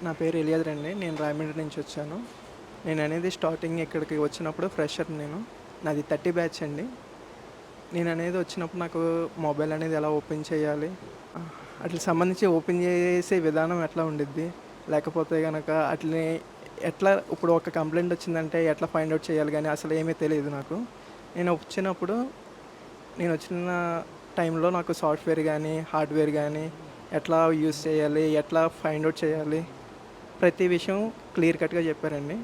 నా పేరు ఎలియాదర్ అండి. నేను రాయమండ్రి నుంచి వచ్చాను. నేననేది స్టార్టింగ్ ఇక్కడికి వచ్చినప్పుడు ఫ్రెషర్ నేను. నాది 30 బ్యాచ్ అండి. నేననేది వచ్చినప్పుడు నాకు మొబైల్ అనేది ఎలా ఓపెన్ చేయాలి, ఆటిలికి సంబంధించి ఓపెన్ చేసే విధానం ఎట్లా ఉండిద్ది, లేకపోతే గనక ఆటిలిని ఎట్లా ఇప్పుడు ఒక కంప్లైంట్ వచ్చిందంటే ఎట్లా ఫైండ్ ఔట్ చేయాలి గానీ అసలు ఏమీ తెలీదు నాకు. నేనొచ్చిన టైంలో నాకు సాఫ్ట్‌వేర్ గానీ, హార్డ్‌వేర్ గానీ ఎట్లా యూజ్ చేయాలి, ఎట్లా ఫైండ్ ఔట్ చేయాలి, ప్రతి విషయం క్లియర్ కట్‌గా చెప్పారండి.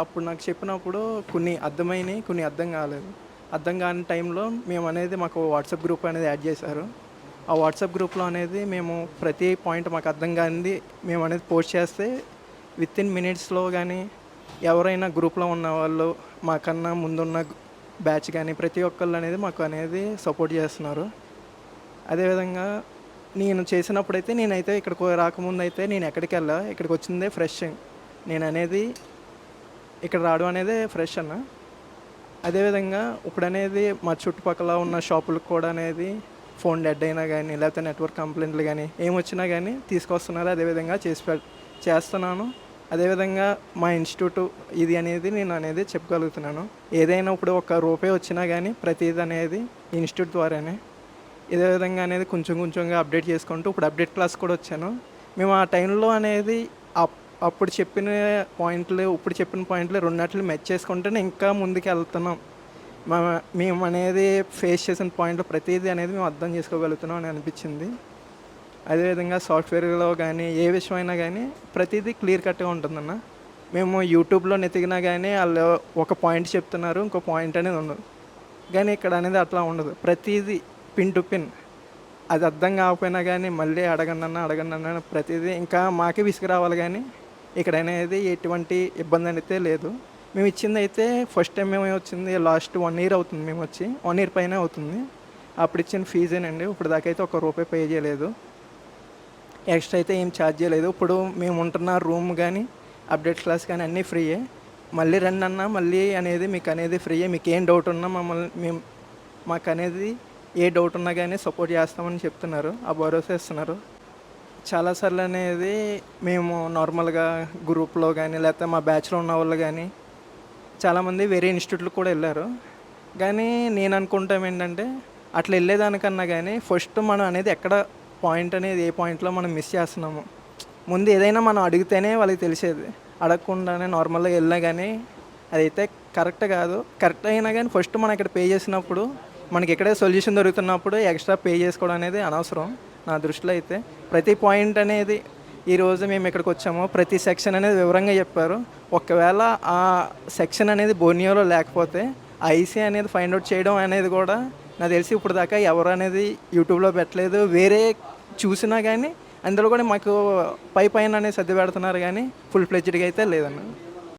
అప్పుడు నాకు చెప్పినప్పుడు కొన్ని అర్థమైనయి, కొన్ని అర్థం కాలేదు. అర్థం కాని టైంలో మాకు వాట్సాప్ గ్రూప్ అనేది యాడ్ చేశారు. ఆ వాట్సాప్ గ్రూప్‌లో అనేది మేము ప్రతి పాయింట్ మాకు అర్థం కానిది మేమనేది పోస్ట్ చేస్తే వితిన్ మినిట్స్‌లో గానీ, ఎవరైనా గ్రూప్‌లో ఉన్నవాళ్ళు, మాకన్నా ముందున్న బ్యాచ్ గానీ ప్రతి ఒక్కళ్ళు అనేది మాకు అనేది సపోర్ట్ చేస్తున్నారు. అదేవిధంగా నేను చేసినప్పుడైతే నేనైతే ఇక్కడికి రాకముందైతే నేను ఎక్కడికెళ్ళా, ఇక్కడికొచ్చిందే ఫ్రెష్. నేననేది ఇక్కడ రావడం అనేదే ఫ్రెష్ అన్న. అదేవిధంగా ఇప్పుడనేది మా చుట్టుపక్కల ఉన్న షాపులకు కూడా అనేది ఫోన్ డెడ్ అయినా గానీ, లేకపోతే నెట్వర్క్ కంప్లైంట్లు గానీ, ఏమొచ్చినా గానీ తీసుకొస్తున్నారు. అదేవిధంగా చేస్తున్నాను. అదేవిధంగా మా ఇన్‌స్టిట్యూట్ ఇది అనేది నేను అనేది చెప్పగలుగుతున్నాను. ఏదైనా ఇప్పుడు ఒక్క రూపాయి వచ్చినా గానీ ప్రతీది అనేది ఇన్‌స్టిట్యూట్ ద్వారానే. ఇదే విధంగా అనేది కొంచెం కొంచెంగా అప్డేట్ చేసుకుంటూ ఇప్పుడు అప్డేట్ క్లాస్ కూడా వచ్చాను. మేము ఆ టైంలో అనేది అప్పుడు చెప్పిన పాయింట్లు, ఇప్పుడు చెప్పిన పాయింట్లు రెండిటిని మెచ్ చేసుకుంటేనే ఇంకా ముందుకెళ్తున్నాం. మా మేమనేది ఫేస్ చేసిన పాయింట్లు ప్రతీది అనేది మేము అర్థం చేసుకోగలుగుతున్నాం అని అనిపించింది. అదేవిధంగా సాఫ్ట్‌వేర్‌లో గానీ, ఏ విషయమైనా గానీ ప్రతీదీ క్లియర్ కట్‌గా ఉంటుందన్న. మేము యూట్యూబ్‌లో వెతికినా గానీ ఆళ్ళు ఒక పాయింట్ చెప్తున్నారు, ఇంకో పాయింట్ అనేది ఉండదు. కానీ ఇక్కడ అనేది అట్లా ఉండదు. ప్రతీదీ పిన్ టు పిన్. అది అర్థం కాకపోయినా గానీ మళ్ళీ అడగండన్నా అని ప్రతీదీ ఇంకా మాకే విసుగు రావాలి గానీ ఇక్కడనేది ఎటువంటి ఇబ్బందనైతే లేదు. మేమిచ్చిందయితే ఫస్ట్ టైమ్ మేమొచ్చింది లాస్ట్ 1 ఇయర్ అవుతుంది మేమొచ్చి. 1 ఇయర్ పైనే అవుతుంది. అప్పుడిచ్చిన ఫీజేనండి. ఇప్పటిదాకా అయితే ఒక్క రూపాయి పే చేయలేదు. ఎక్స్‌ట్రా అయితే ఏం ఛార్జ్ చేయలేదు. ఇప్పుడు మేముంటున్న రూమ్ గానీ, అప్డేట్ క్లాస్ కానీ అన్నీ ఫ్రీయే. మళ్ళీ రండన్నా మళ్ళీ అనేది మీకనేది ఫ్రీయే. మీకేం డౌటున్నా మాకనేది ఏ డౌటున్నా గానీ సపోర్ట్ చేస్తామని చెప్తున్నారు. ఆ భరోసా ఇస్తున్నారు. చాలా సార్లనేది మేము నార్మల్‌గా గ్రూప్‌లో గానీ, లేకపోతే మా బ్యాచ్‌లో ఉన్నవాళ్ళు గానీ, చాలామంది వేరే ఇన్‌స్టిట్యూట్‌లకు కూడా ఎళ్లారు. కానీ నేననుకుంటాం ఏంటంటే, అట్లా ఎళ్ళేదానికన్నా గానీ, ఫస్ట్ మనం అనేది ఎక్కడ పాయింట్ అనేది ఏ పాయింట్‌లో మనం మిస్ చేస్తున్నాము. ముందు ఏదైనా మనం అడిగితేనే వాళ్ళకి తెలిసేది. అడగకుండానే నార్మల్‌గా ఎళ్ళినా గానీ, అదైతే కరెక్ట్ కాదు. కరెక్ట్ అయినా గానీ ఫస్ట్ మనం ఇక్కడ పే చేసినప్పుడు, మనకి ఇక్కడే సొల్యూషన్ దొరుకుతున్నప్పుడు ఎక్స్‌ట్రా పే చేసుకోవడం అనేది అనవసరం నా దృష్టిలో అయితే. ప్రతి పాయింట్ అనేది ఈరోజు మేము ఇక్కడికొచ్చామో ప్రతి సెక్షన్ అనేది వివరంగా చెప్పారు. ఒకవేళ ఆ సెక్షన్ అనేది బోర్నియోలో లేకపోతే ఆ ఐసీ అనేది ఫైండ్ ఔట్ చేయడం అనేది కూడా నాకు తెలిసి ఇప్పటిదాకా ఎవరు అనేది యూట్యూబ్‌లో పెట్టలేదు. వేరే చూసినా గానీ అందులో కూడా మాకు పైన అనేది సర్ది పెడుతున్నారు గానీ ఫుల్ ఫ్లెడ్జ్డ్‌గా అయితే లేదన్న.